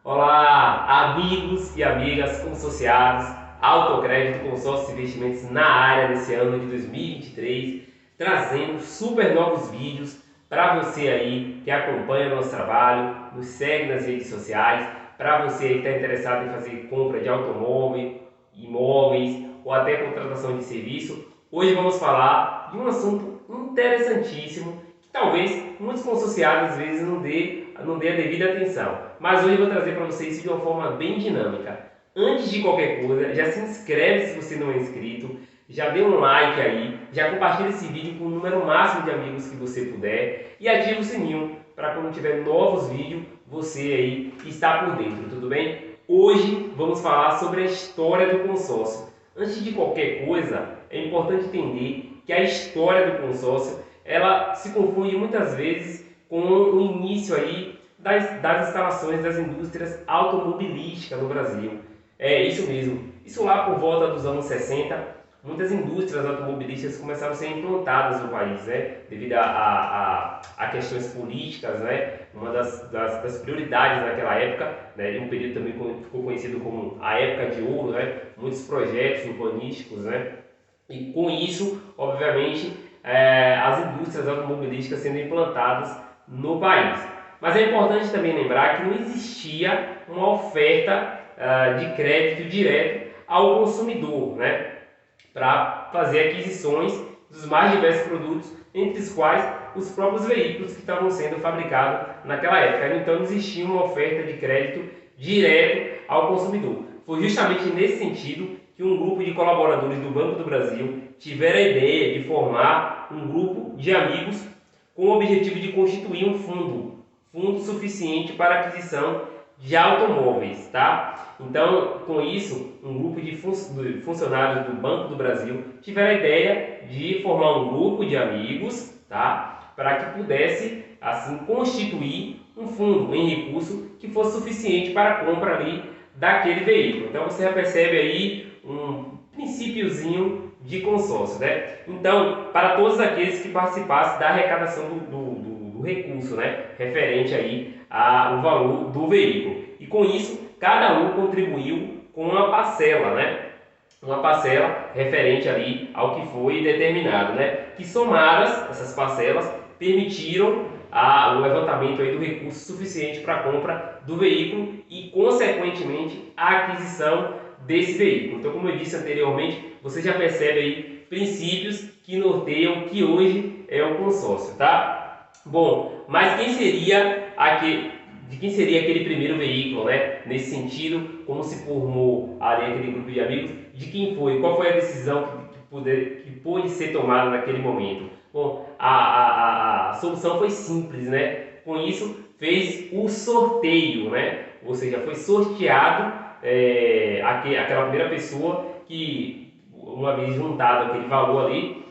Olá, amigos e amigas consorciados, Autocrédito Consórcio de Investimentos na área nesse ano de 2023, trazendo super novos vídeos para você aí que acompanha o nosso trabalho, nos segue nas redes sociais, para você aí que está interessado em fazer compra de automóvel, imóveis ou até contratação de serviço. Hoje vamos falar de um assunto interessantíssimo que talvez muitos consorciados às vezes não dê a devida atenção. Mas hoje eu vou trazer para vocês isso de uma forma bem dinâmica. Antes de qualquer coisa, já se inscreve se você não é inscrito, já dê um like aí, já compartilha esse vídeo com o número máximo de amigos que você puder e ativa o sininho para quando tiver novos vídeos, você aí está por dentro, tudo bem? Hoje vamos falar sobre a história do consórcio. Antes de qualquer coisa, é importante entender que a história do consórcio ela se confunde muitas vezes com o início aí das instalações das indústrias automobilísticas no Brasil. É isso mesmo. Isso lá por volta dos anos 60, muitas indústrias automobilísticas começaram a ser implantadas no país, né? Devido a questões políticas, né? Uma das prioridades naquela época, né? E um período também ficou conhecido como a época de ouro, né? Muitos projetos urbanísticos, né? E com isso, obviamente, as indústrias automobilísticas sendo implantadas no país. Mas é importante também lembrar que não existia uma oferta de crédito direto ao consumidor, né, para fazer aquisições dos mais diversos produtos, entre os quais os próprios veículos que estavam sendo fabricados naquela época. Então não existia uma oferta de crédito direto ao consumidor. Foi justamente nesse sentido que um grupo de colaboradores do Banco do Brasil tiveram a ideia de formar um grupo de amigos com o objetivo de constituir um fundo suficiente para a aquisição de automóveis, tá? Então, com isso, um grupo de funcionários do Banco do Brasil tiveram a ideia de formar um grupo de amigos, tá? Para que pudesse, assim, constituir um fundo em recurso que fosse suficiente para a compra ali daquele veículo. Então, você já percebe aí um princípiozinho de consórcio, né? Então, para todos aqueles que participassem da arrecadação do recurso, né? Referente aí ao valor do veículo. E com isso, cada um contribuiu com uma parcela, né? Uma parcela referente ali ao que foi determinado, né? Que somadas, essas parcelas, permitiram o levantamento aí do recurso suficiente para a compra do veículo e, consequentemente, a aquisição desse veículo. Então, como eu disse anteriormente, você já percebe aí princípios que norteiam o que hoje é o consórcio, tá? Bom, mas de quem seria aquele primeiro veículo, né? Nesse sentido, como se formou ali aquele grupo de amigos, de quem foi, qual foi a decisão que pôde ser tomada naquele momento? Bom, a solução foi simples, né? Com isso, fez o sorteio, né? Ou seja, foi sorteado aquela primeira pessoa que, uma vez juntado aquele valor ali,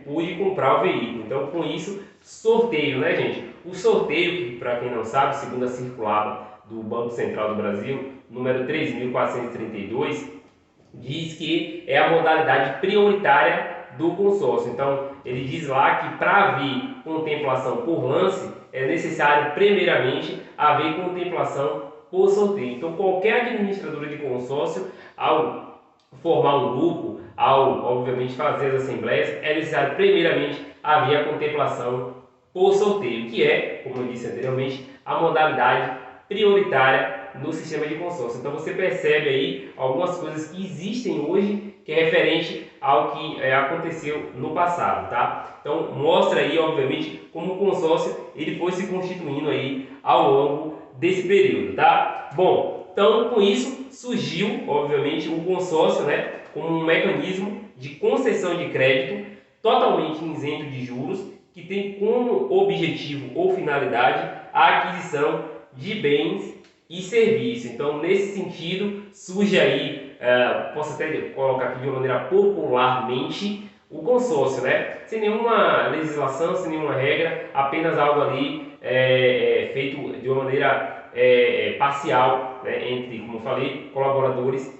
pôde comprar o veículo. Então, com isso, sorteio, né, gente? O sorteio, para quem não sabe, segundo a circular do Banco Central do Brasil, número 3.432, diz que é a modalidade prioritária do consórcio. Então, ele diz lá que para haver contemplação por lance, é necessário, primeiramente, haver contemplação por sorteio. Então, qualquer administradora de consórcio, ao formar um grupo, ao, obviamente, fazer as assembleias, é necessário, primeiramente, haver a contemplação por sorteio, que é, como eu disse anteriormente, a modalidade prioritária no sistema de consórcio. Então você percebe aí algumas coisas que existem hoje que é referente ao que aconteceu no passado, tá? Então mostra aí, obviamente, como o consórcio ele foi se constituindo aí ao longo desse período, tá? Bom, então com isso surgiu, obviamente, o consórcio, né, como um mecanismo de concessão de crédito totalmente isento de juros, que tem como objetivo ou finalidade a aquisição de bens e serviços. Então, nesse sentido, surge aí, posso até colocar aqui de uma maneira popularmente, o consórcio, né? Sem nenhuma legislação, sem nenhuma regra, apenas algo ali feito de uma maneira parcial, né? Entre, como eu falei, colaboradores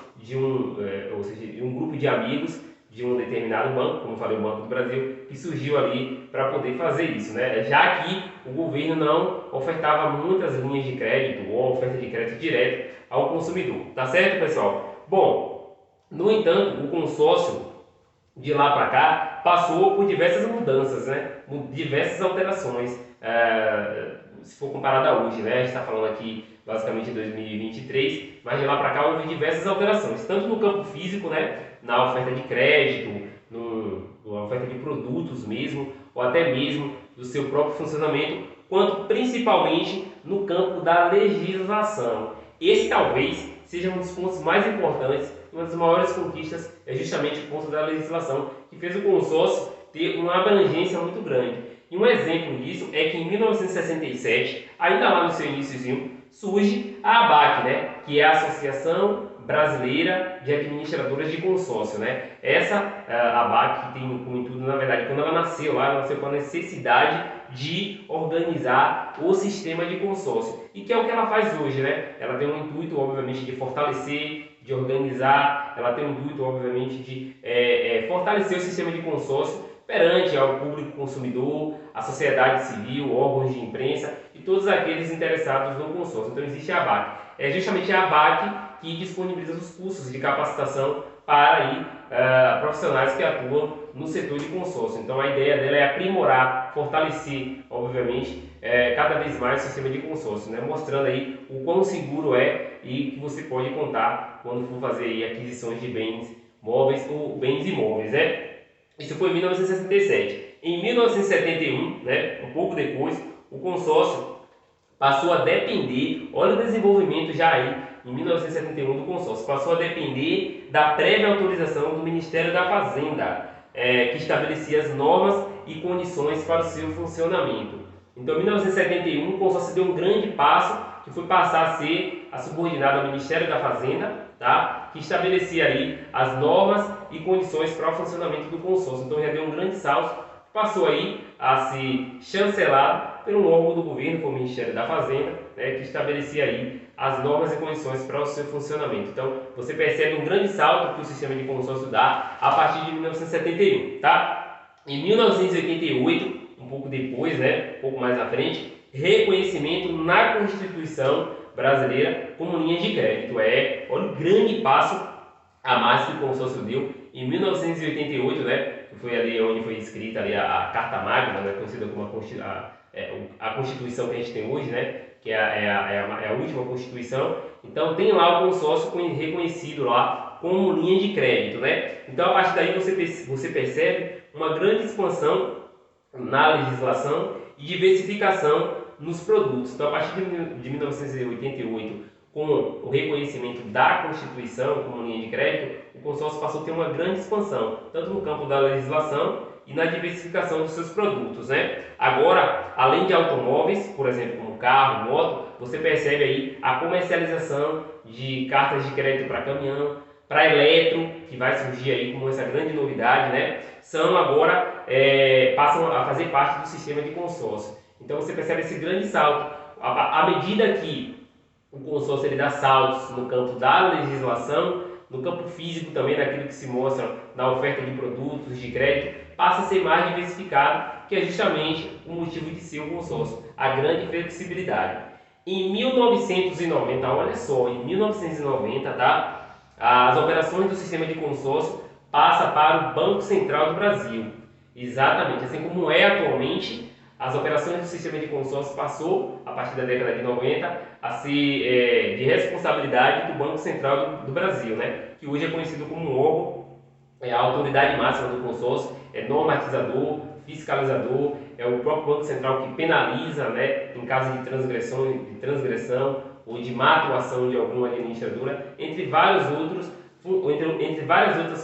ou seja, de um grupo de amigos de um determinado banco, como eu falei, o Banco do Brasil, que surgiu ali para poder fazer isso, né? Já que o governo não ofertava muitas linhas de crédito ou oferta de crédito direto ao consumidor. Tá certo, pessoal? Bom, no entanto, o consórcio de lá para cá passou por diversas mudanças, né? Diversas alterações. Se for comparado a hoje, né? A gente está falando aqui basicamente de 2023, mas de lá para cá houve diversas alterações, tanto no campo físico, né? Na oferta de crédito, na oferta de produtos mesmo, ou até mesmo do seu próprio funcionamento, quanto principalmente no campo da legislação. Esse talvez seja um dos pontos mais importantes, uma das maiores conquistas é justamente o ponto da legislação, que fez o consórcio ter uma abrangência muito grande. E um exemplo disso é que em 1967, ainda lá no seu iníciozinho, surge a ABAC, né? Que é a Associação Brasileira de Administradoras de Consórcio, né? Essa ABAC que tem como intuito, na verdade, quando ela nasceu com a necessidade de organizar o sistema de consórcio, e que é o que ela faz hoje, né? Ela tem um intuito, obviamente, de fortalecer, de organizar, ela tem um intuito, obviamente, de fortalecer o sistema de consórcio perante ao público consumidor, a sociedade civil, órgãos de imprensa e todos aqueles interessados no consórcio. Então existe a ABAC. É justamente a ABAC que disponibiliza os cursos de capacitação para profissionais que atuam no setor de consórcio. Então a ideia dela é aprimorar, fortalecer, obviamente, cada vez mais o sistema de consórcio, né? Mostrando aí o quão seguro é e que você pode contar quando for fazer aí aquisições de bens móveis ou bens imóveis, né? Isso foi em 1967. Em 1971, né, um pouco depois, o consórcio passou a depender, olha o desenvolvimento já aí, em 1971 do consórcio, passou a depender da prévia autorização do Ministério da Fazenda, que estabelecia as normas e condições para o seu funcionamento. Então, em 1971, o consórcio deu um grande passo, que foi passar a ser subordinado ao Ministério da Fazenda, tá? Que estabelecia aí as normas e condições para o funcionamento do consórcio. Então, já deu um grande salto, passou aí a ser chancelado por um órgão do governo, como o Ministério da Fazenda, né, que estabelecia aí as normas e condições para o seu funcionamento. Então, você percebe um grande salto que o sistema de consórcio dá a partir de 1971, tá? Em 1988, um pouco depois, né, um pouco mais à frente, reconhecimento na Constituição brasileira como linha de crédito. Olha o grande passo a mais que o consórcio deu em 1988, né, que foi ali onde foi escrita ali a Carta Magna, né, conhecida como a Constituição que a gente tem hoje, né, que é a última Constituição. Então tem lá o consórcio reconhecido lá como linha de crédito, né? Então a partir daí você percebe uma grande expansão na legislação e diversificação nos produtos. Então a partir de 1988, com o reconhecimento da Constituição como linha de crédito, o consórcio passou a ter uma grande expansão, tanto no campo da legislação e na diversificação dos seus produtos, né? Agora, além de automóveis, por exemplo, como carro, moto, você percebe aí a comercialização de cartas de crédito para caminhão, para eletro, que vai surgir aí como essa grande novidade, né? São agora, passam a fazer parte do sistema de consórcio. Então você percebe esse grande salto. À medida que o consórcio ele dá saltos no campo da legislação, no campo físico também, naquilo que se mostra na oferta de produtos, de crédito, passa a ser mais diversificado, que é justamente o motivo de ser o consórcio, a grande flexibilidade. Em 1990, olha só, em 1990, tá? As operações do sistema de consórcio passam para o Banco Central do Brasil. Exatamente, assim como é atualmente, as operações do sistema de consórcio passou, a partir da década de 90, a ser de responsabilidade do Banco Central do Brasil, né? Que hoje é conhecido como um órgão, a autoridade máxima do consórcio, é normatizador, fiscalizador, é o próprio Banco Central que penaliza, né, em caso de transgressão ou de má atuação de alguma administradora, entre várias outras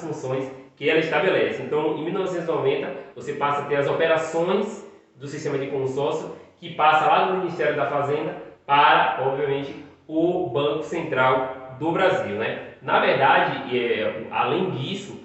funções que ela estabelece. Então, em 1990, você passa a ter as operações do sistema de consórcio, que passa lá do Ministério da Fazenda para, obviamente, o Banco Central do Brasil, né? Na verdade, além disso,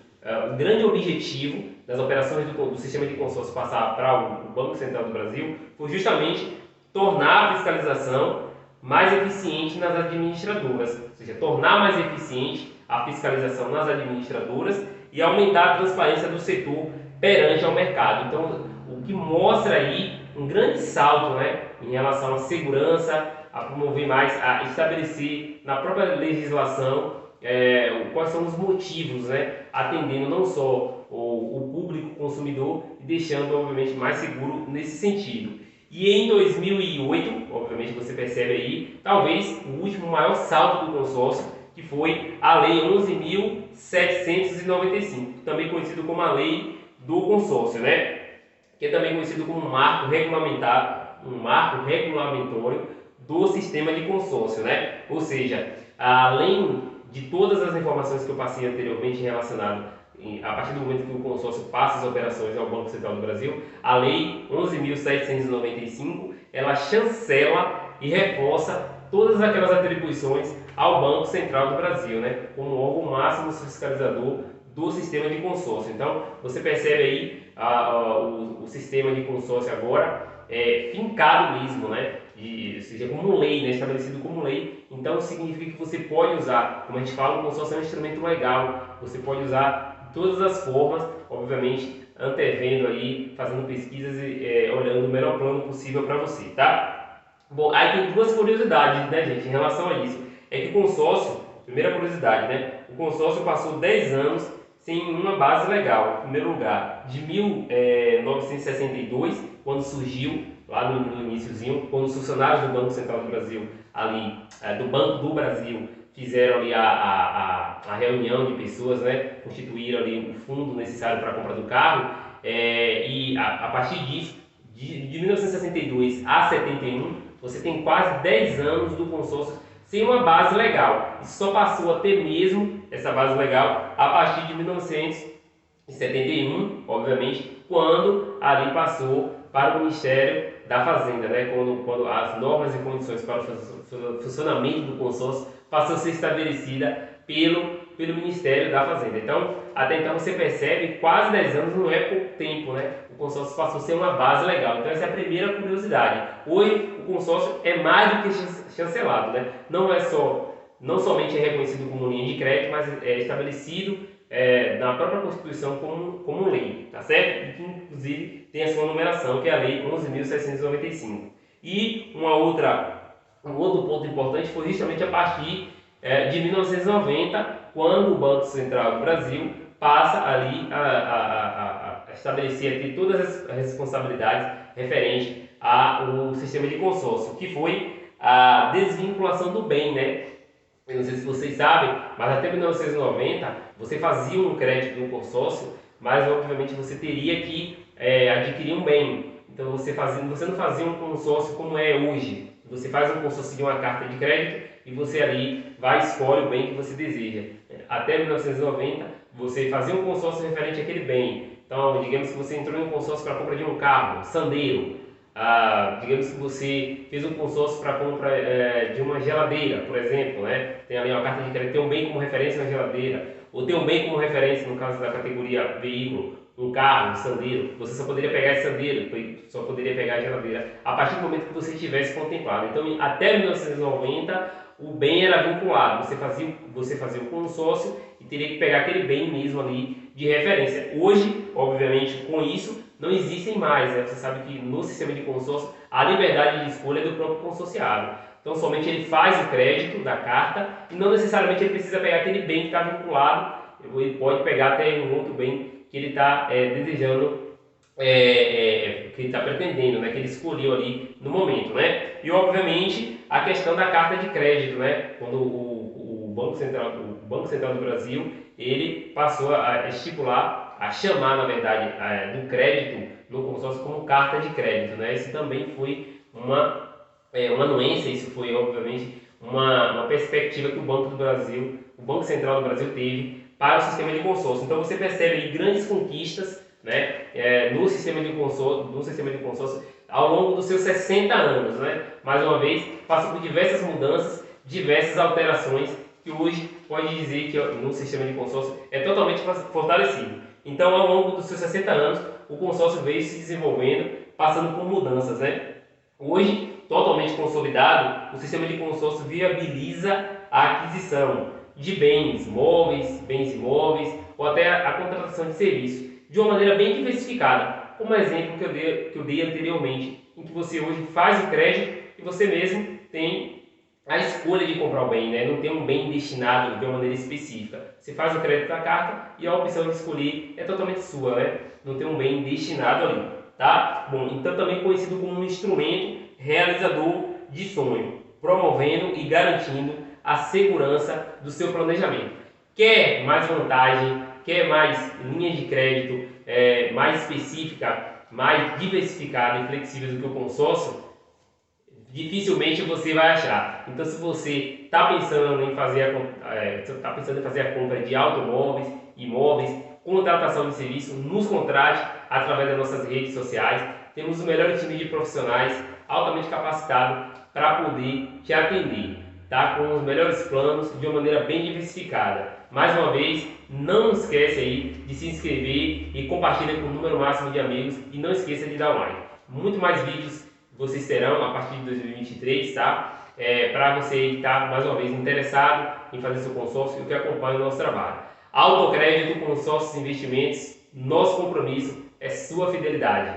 o grande objetivo das operações do sistema de consórcio passar para o Banco Central do Brasil foi justamente tornar a fiscalização mais eficiente nas administradoras, ou seja, tornar mais eficiente a fiscalização nas administradoras e aumentar a transparência do setor perante ao mercado. Então, o que mostra aí um grande salto, né, em relação à segurança, a promover mais, a estabelecer na própria legislação quais são os motivos, né, atendendo não só o público consumidor e deixando, obviamente, mais seguro nesse sentido. E em 2008, obviamente você percebe aí, talvez o último maior salto do consórcio, que foi a Lei 11.795, também conhecido como a Lei do Consórcio, né? Que é também conhecido como um marco regulamentório do sistema de consórcio, né? Ou seja, além de todas as informações que eu passei anteriormente relacionado a partir do momento que o consórcio passa as operações ao Banco Central do Brasil, a Lei 11.795, ela chancela e reforça todas aquelas atribuições ao Banco Central do Brasil, né, como órgão máximo fiscalizador do sistema de consórcio. Então, você percebe aí o sistema de consórcio agora fincado mesmo, né, ou seja, como lei, né, estabelecido como lei. Então, significa que você pode usar, como a gente fala, o consórcio é um instrumento legal, você pode usar de todas as formas, obviamente, antevendo aí, fazendo pesquisas e olhando o melhor plano possível para você, tá? Bom, aí tem duas curiosidades, né, gente, em relação a isso. É que o consórcio, primeira curiosidade, né, o consórcio passou 10 anos sem uma base legal, em primeiro lugar, de 1962, quando surgiu, lá no iniciozinho, quando os funcionários do Banco Central do Brasil, ali, do Banco do Brasil, fizeram ali a reunião de pessoas, né, constituíram ali o fundo necessário para a compra do carro, e a partir disso, de 1962 a 71, você tem quase 10 anos do consórcio sem uma base legal. Isso só passou a ter mesmo essa base legal a partir de 1971, obviamente, quando ali passou para o Ministério da Fazenda, né? Quando as normas e condições para o funcionamento do consórcio passou a ser estabelecida pelo Ministério da Fazenda. Então, até então você percebe, quase 10 anos não é pouco tempo, né? O consórcio passou a ser uma base legal. Então, essa é a primeira curiosidade. Hoje, o consórcio é mais do que chancelado, né? Não somente é reconhecido como linha de crédito, mas é estabelecido na própria Constituição como lei, tá certo? E que, inclusive, tem a sua numeração, que é a Lei 11.795. E um outro ponto importante foi justamente a partir de 1990, quando o Banco Central do Brasil passa ali a estabelecer aqui todas as responsabilidades referentes ao sistema de consórcio, que foi a desvinculação do bem, né? Eu não sei se vocês sabem, mas até 1990 você fazia um crédito no consórcio, mas obviamente você teria que adquirir um bem. Então você não fazia um consórcio como é hoje. Você faz um consórcio de uma carta de crédito e você ali vai e escolhe o bem que você deseja. Até 1990 você fazia um consórcio referente àquele bem. Então, digamos que você entrou em um consórcio para a compra de um carro, Sandero. Digamos que você fez um consórcio para a compra de uma geladeira, por exemplo, né? Tem ali uma carta de crédito, tem um bem como referência na geladeira, ou tem um bem como referência no caso da categoria veículo, um carro, um Sandero. Você só poderia pegar esse Sandero, só poderia pegar a geladeira a partir do momento que você tivesse contemplado. Então, até 1990, o bem era vinculado. Você fazia o consórcio e teria que pegar aquele bem mesmo ali de referência. Hoje, obviamente, com isso, não existem mais, né? Você sabe que no sistema de consórcio a liberdade de escolha é do próprio consorciado. Então somente ele faz o crédito da carta e não necessariamente ele precisa pegar aquele bem que está vinculado, ele pode pegar até um outro bem que ele está desejando, que ele está pretendendo, né? Que ele escolheu ali no momento, né? E obviamente a questão da carta de crédito, né? Quando o Banco Central do Brasil ele passou a estipular, a chamar, na verdade, do crédito no consórcio como carta de crédito, né? Isso também foi uma anuência, isso foi, obviamente, uma perspectiva que o Banco Central do Brasil teve para o sistema de consórcio. Então, você percebe aí grandes conquistas, né, no sistema de consórcio ao longo dos seus 60 anos, né? Mais uma vez, passou por diversas mudanças, diversas alterações, que hoje pode dizer que no sistema de consórcio é totalmente fortalecido. Então, ao longo dos seus 60 anos, o consórcio veio se desenvolvendo, passando por mudanças, né? Hoje, totalmente consolidado, o sistema de consórcio viabiliza a aquisição de bens imóveis ou até a contratação de serviços, de uma maneira bem diversificada, como exemplo que eu dei anteriormente, em que você hoje faz o crédito e você mesmo tem a escolha de comprar o bem, né? Não tem um bem destinado de uma maneira específica. Você faz o crédito da carta e a opção de escolher é totalmente sua, né? Não tem um bem destinado ali, tá? Bom, então também conhecido como um instrumento realizador de sonho, promovendo e garantindo a segurança do seu planejamento. Quer mais vantagem, quer mais linhas de crédito mais específica, mais diversificada e flexível do que o consórcio? Dificilmente você vai achar. Então, se você está pensando em fazer a compra de automóveis, imóveis, contratação de serviço, nos contrate através das nossas redes sociais. Temos o melhor time de profissionais altamente capacitados para poder te atender, tá? Com os melhores planos de uma maneira bem diversificada. Mais uma vez, não esquece aí de se inscrever e compartilha com o número máximo de amigos e não esqueça de dar um like. Muito mais vídeos vocês terão a partir de 2023, tá? Para você estar mais uma vez interessado em fazer seu consórcio e que acompanha o nosso trabalho. Autocrédito, consórcios e investimentos, nosso compromisso é sua fidelidade.